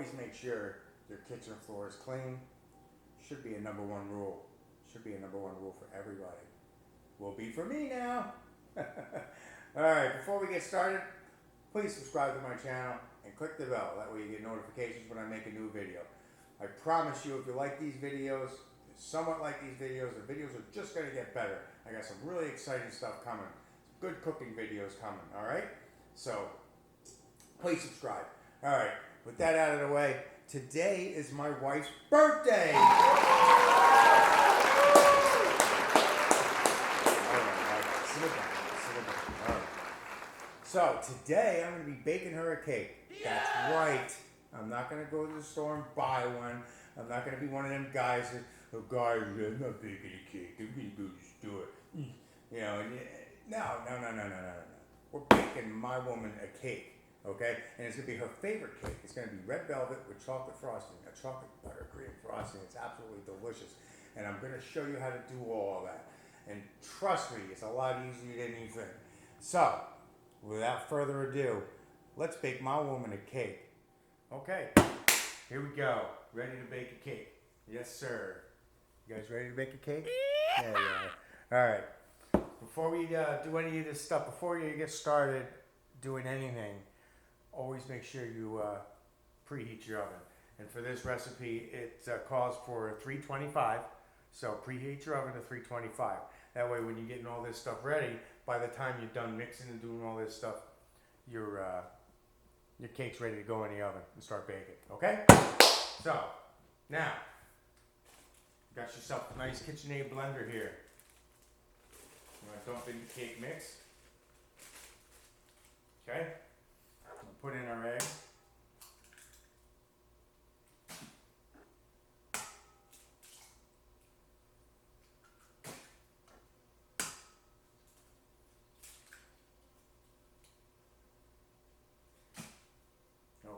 always make sure your kitchen floor is clean. Should be a number one rule. Should be a number one rule for everybody. Will be for me now. Alright, before we get started, please subscribe to my channel and click the bell. That way you get notifications when I make a new video. I promise you, if you like these videos, somewhat like these videos, the videos are just going to get better. I got some really exciting stuff coming. Some good cooking videos coming, alright? So, please subscribe. Alright, with that out of the way, today is my wife's birthday! So today I'm going to be baking her a cake. That's right. I'm not going to go to the store and buy one. I'm not going to be one of them guys that, oh guys, I'm not baking a cake. I'm going to go to the store. You know, no. We're baking my woman a cake, okay? And it's going to be her favorite cake. It's going to be red velvet with chocolate frosting, a chocolate buttercream frosting. It's absolutely delicious. And I'm going to show you how to do all of that. And trust me, it's a lot easier than you think. So, without further ado, let's bake my woman a cake. Okay, here we go. Ready to bake a cake. Yes, sir. You guys ready to bake a cake? There you are. All right. Before we do any of this stuff, before you get started doing anything, always make sure you preheat your oven. And for this recipe, it calls for 325. So preheat your oven to 325. That way when you're getting all this stuff ready, by the time you're done mixing and doing all this stuff, your cake's ready to go in the oven and start baking, okay? So, now, got yourself a nice KitchenAid blender here. You want to dump in the cake mix. Okay? We'll put in our eggs.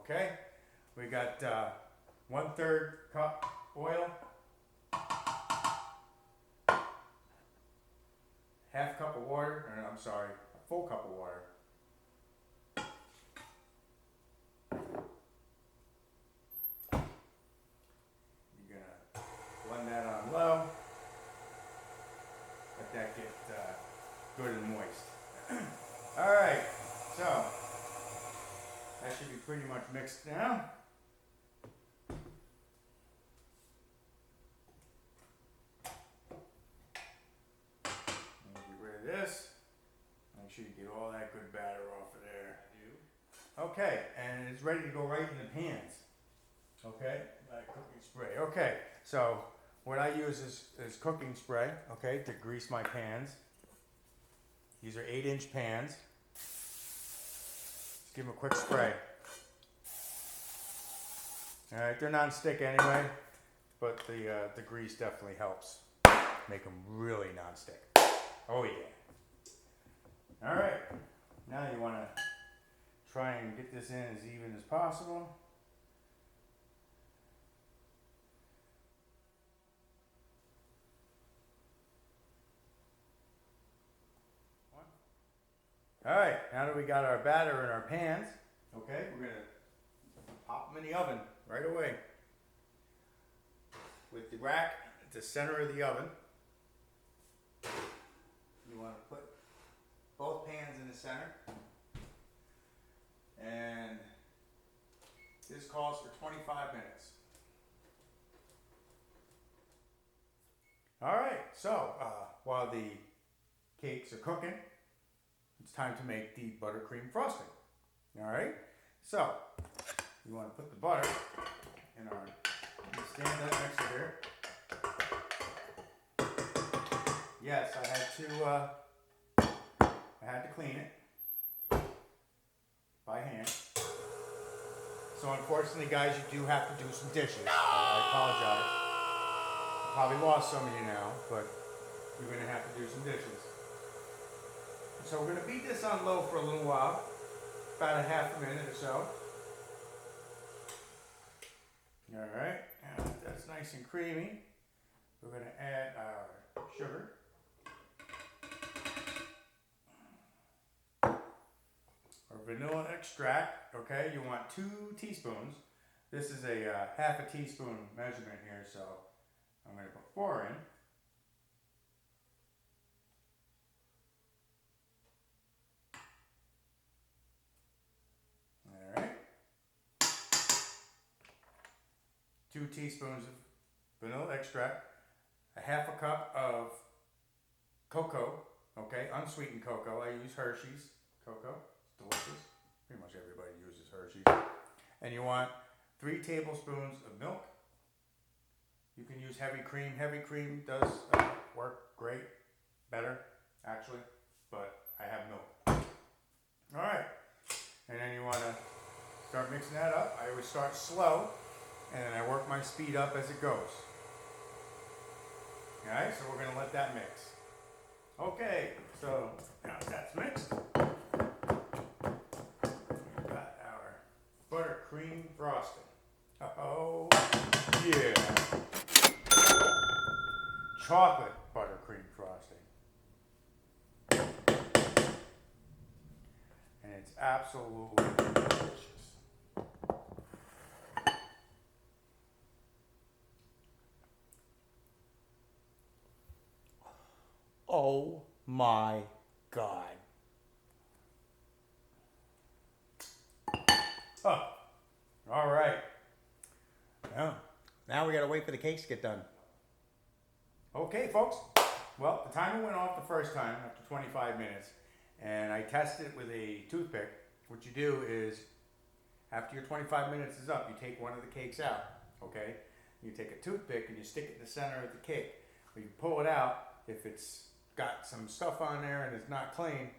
Okay, we got 1/3 cup oil, 1/2 cup of water, or I'm sorry, a full cup of water. You're gonna blend that on low, let that get good and moist. All right, so that should be pretty much mixed now. Get rid of this. Make sure you get all that good batter off of there. Okay, and it's ready to go right in the pans. Okay, like cooking spray. Okay, so what I use is cooking spray, okay, to grease my pans. These are 8-inch pans. Give them a quick spray. Alright, they're non-stick anyway, but the grease definitely helps make them really non-stick. Oh yeah. Alright, now you want to try and get this in as even as possible. Alright, now that we got our batter in our pans, okay, we're going to pop them in the oven right away. With the rack at the center of the oven, you want to put both pans in the center. And this calls for 25 minutes. Alright, so while the cakes are cooking, it's time to make the buttercream frosting. Alright, so you want to put the butter in our, stand up next to here. Yes, I had to clean it by hand. So unfortunately, guys, you do have to do some dishes. I apologize. I probably lost some of you now, but you're going to have to do some dishes. So we're going to beat this on low for a little while, about a half a minute or so. Alright, now that that's nice and creamy, we're going to add our sugar. Our vanilla extract, okay, you want 2 teaspoons This is a half a teaspoon measurement here, so I'm going to put 4 in. All right. 2 teaspoons of vanilla extract, a half a cup of cocoa, okay, unsweetened cocoa. I use Hershey's cocoa. It's delicious. Pretty much everybody uses Hershey's. And you want 3 tablespoons of milk. You can use heavy cream. Heavy cream does work great, better actually, but I have milk. All right, and then you want to start mixing that up. I always start slow, and then I work my speed up as it goes. All right, so we're gonna let that mix. Okay, so now that's mixed, we've got our buttercream frosting. Oh yeah. Chocolate buttercream frosting. And it's absolutely delicious. Oh my God. Huh. All right. Well, now we gotta wait for the cakes to get done. Okay, folks. Well, the timer went off the first time after 25 minutes, and I tested it with a toothpick. What you do is, after your 25 minutes is up, you take one of the cakes out, okay? You take a toothpick and you stick it in the center of the cake. When you pull it out, if it's got some stuff on there and it's not clean,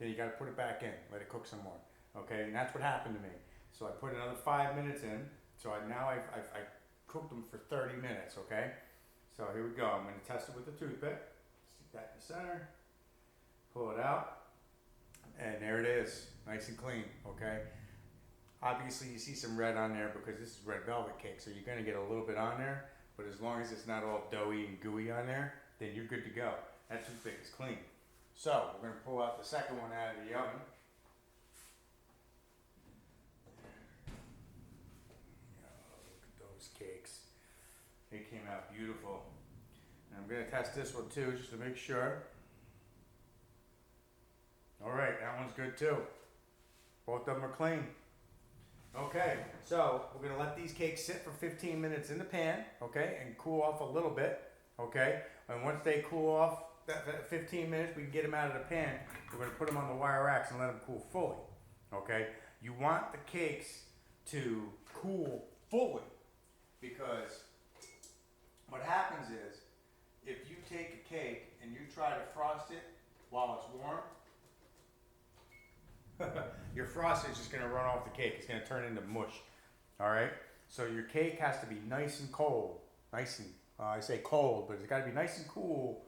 then you gotta put it back in, let it cook some more, okay? And that's what happened to me. So I put another 5 minutes in, so I cooked them for 30 minutes, okay? So here we go. I'm going to test it with the toothpick. Stick that in the center. Pull it out. And there it is. Nice and clean. Okay. Obviously you see some red on there because this is red velvet cake. So you're going to get a little bit on there. But as long as it's not all doughy and gooey on there, then you're good to go. That toothpick is clean. So we're going to pull out the second one out of the oven. Oh, look at those cakes. They came out beautiful. And I'm going to test this one too, just to make sure. All right, that one's good too. Both of them are clean. Okay, so we're going to let these cakes sit for 15 minutes in the pan, okay, and cool off a little bit, okay? And once they cool off, that 15 minutes, we can get them out of the pan. We're going to put them on the wire racks and let them cool fully, okay? You want the cakes to cool fully because what happens is, if you take a cake and you try to frost it while it's warm, your frosting is just going to run off the cake. It's going to turn into mush. All right? So your cake has to be nice and cold. Nice and, I say cold, but it's got to be nice and cool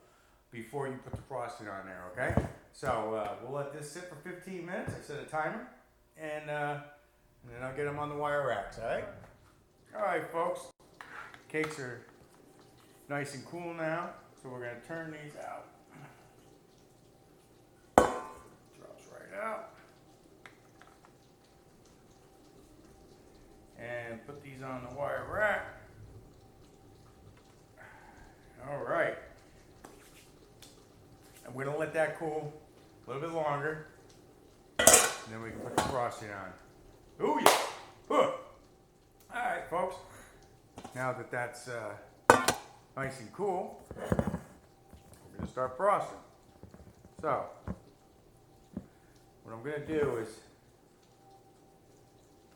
before you put the frosting on there, okay? So we'll let this sit for 15 minutes. I set a timer, and then I'll get them on the wire racks, all right? All right, folks. Cakes are nice and cool now, so we're going to turn these out. Drops right out. And put these on the wire rack. All right. And we're going to let that cool a little bit longer. And then we can put the frosting on. Ooh, yeah. Huh. All right, folks. Now that that's nice and cool, we're going to start frosting. So, what I'm going to do is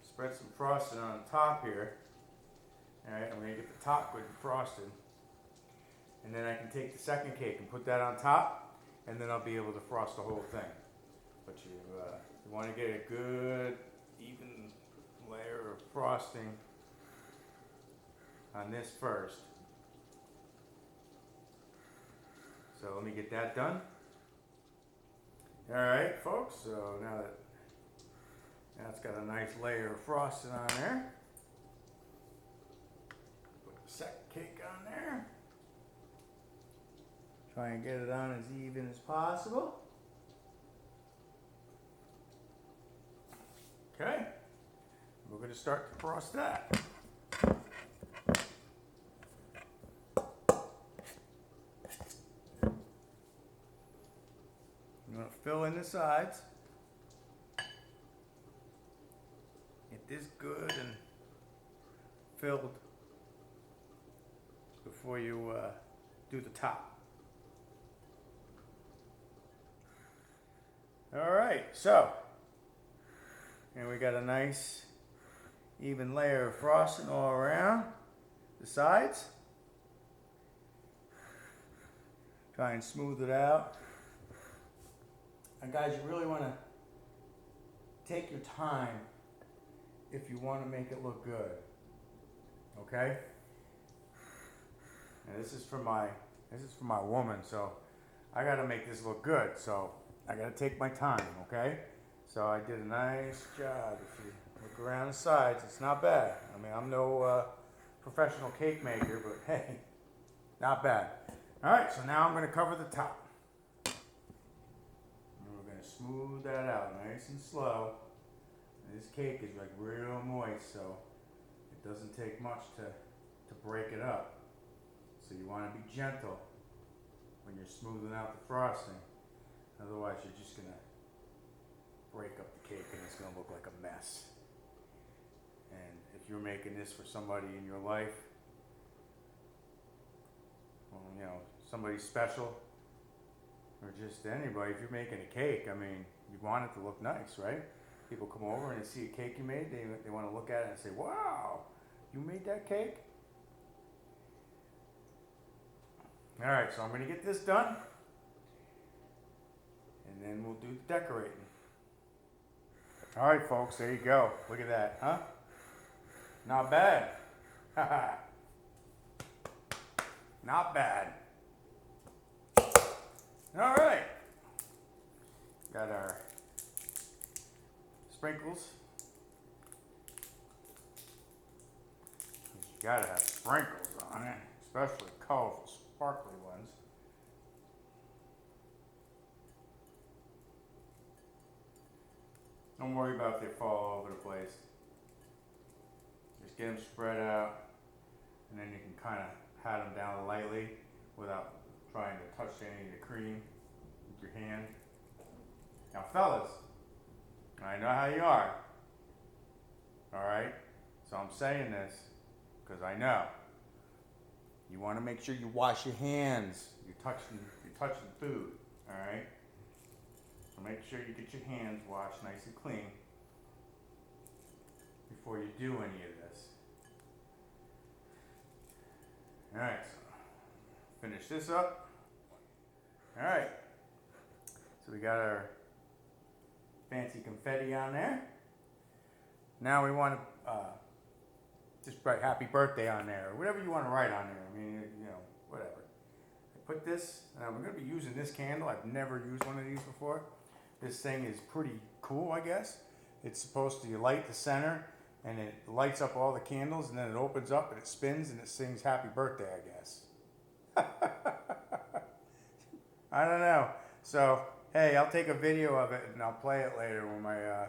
spread some frosting on top here. Alright, I'm going to get the top good and frosted. And then I can take the second cake and put that on top, and then I'll be able to frost the whole thing. But you want to get a good, even layer of frosting on this first. So let me get that done. Alright, folks, so now that it's got a nice layer of frosting on there. Put the second cake on there. Try and get it on as even as possible. Okay. We're going to start to frost that. I'm going to fill in the sides. Get this good and filled before you do the top. All right, so and we got a nice even layer of frosting all around the sides. Try and smooth it out. And guys, you really want to take your time if you want to make it look good. Okay? And this is for my woman, so I got to make this look good. So I got to take my time, okay? So I did a nice job. If you look around the sides, it's not bad. I mean, I'm no professional cake maker, but hey, not bad. All right, so now I'm going to cover the top. And we're going to smooth that out nice and slow. And this cake is like real moist, so it doesn't take much to break it up. So you want to be gentle when you're smoothing out the frosting. Otherwise, you're just going to break up the cake and it's going to look like a mess. And if you're making this for somebody in your life, well, you know, somebody special, or just anybody, if you're making a cake, I mean, you want it to look nice, right? People come over and they see a cake you made, they want to look at it and say, wow, you made that cake? All right, so I'm going to get this done. And then we'll do the decorating. All right, folks, there you go. Look at that, huh? Not bad. Not bad. All right. Got our sprinkles. You gotta have sprinkles on it, especially colorful, sparkly ones. Don't worry about if they fall all over the place. Just get them spread out, and then you can kind of pat them down lightly without trying to touch any of the cream with your hand. Now, fellas, I know how you are. All right? So I'm saying this because I know. You want to make sure you wash your hands. You're touching food. All right? So make sure you get your hands washed nice and clean before you do any of this. Alright, so finish this up. Alright, so we got our fancy confetti on there. Now we want to just write happy birthday on there, or whatever you want to write on there. I mean, you know, whatever. I put this, we're going to be using this candle. I've never used one of these before. This thing is pretty cool, I guess. It's supposed to light the center, and it lights up all the candles, and then it opens up and it spins and it sings happy birthday, I guess. I don't know. So, hey, I'll take a video of it and I'll play it later when my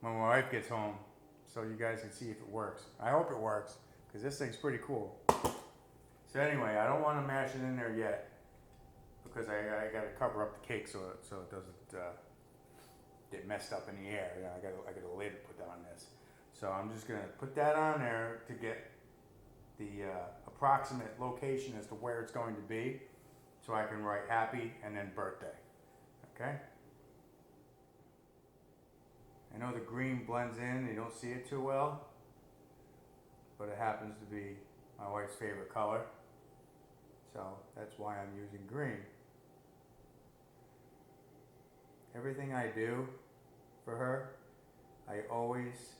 wife gets home, so you guys can see if it works. I hope it works, because this thing's pretty cool. So anyway, I don't want to mash it in there yet, because I got to cover up the cake so it doesn't get messed up in the air. You know, I got a lid to put on this. So I'm just gonna put that on there to get the approximate location as to where it's going to be, so I can write happy and then birthday. Okay. I know the green blends in, you don't see it too well, but it happens to be my wife's favorite color, so that's why I'm using green. Everything I do for her, I always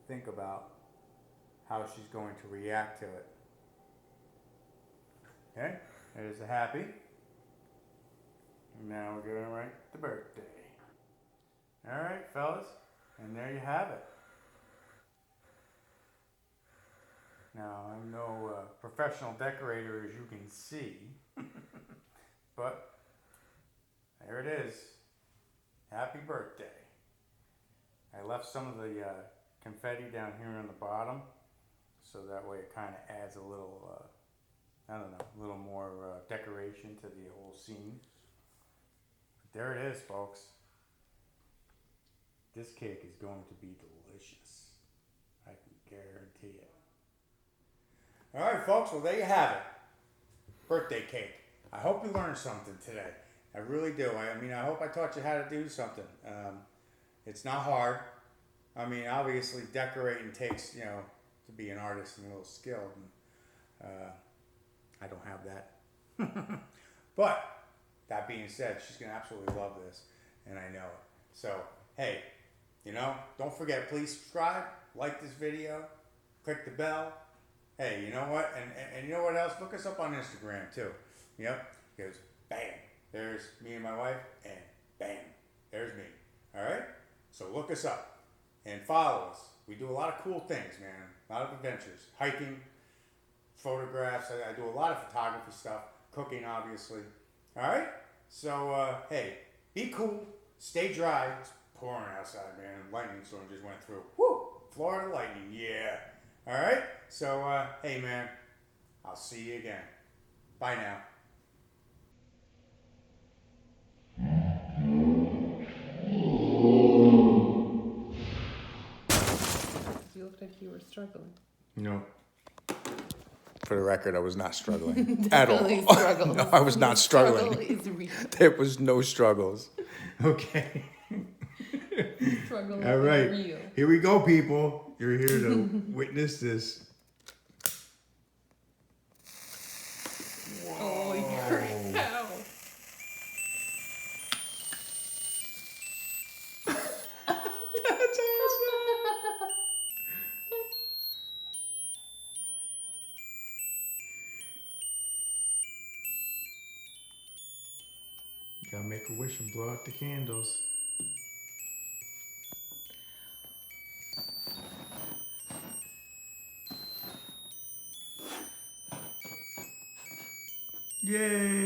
think about how she's going to react to it. Okay, there's the happy. Now we're going to write the birthday. All right, fellas, and there you have it. Now, I'm no professional decorator, as you can see, but there it is. Happy birthday. I left left some of the confetti down here on the bottom, so that way it kind of adds a little, I don't know, a little more decoration to the whole scene. But there it is, folks. This cake is going to be delicious. I can guarantee it. All right, folks. Well, there you have it. Birthday cake. I hope you learned something today. I really do. I mean, I hope I taught you how to do something. It's not hard. I mean, obviously, decorating takes, you know, to be an artist and a little skilled. And, I don't have that. But that being said, she's gonna absolutely love this, and I know it. So, hey, you know, don't forget, please subscribe, like this video, click the bell. Hey, you know what? And you know what else? Look us up on Instagram too. Yep. Because bam, there's me and my wife, and bam, there's me. All right. So look us up and follow us. We do a lot of cool things, man. A lot of adventures, hiking, photographs. I do a lot of photography stuff, cooking, obviously. All right. So hey, be cool, stay dry. It's pouring outside, man. Lightning storm just went through. Woo! Florida lightning, yeah. All right. So hey, man, I'll see you again. Bye now. You looked like you were struggling. No. For the record, I was not struggling at all. Struggles. No, I was not struggling. Struggle is real. There was no struggles. Okay. Struggle All right. is real. Here we go, people. You're here to witness this. Oh, you're ow. That's awesome. You gotta make a wish and blow out the candles. Yay!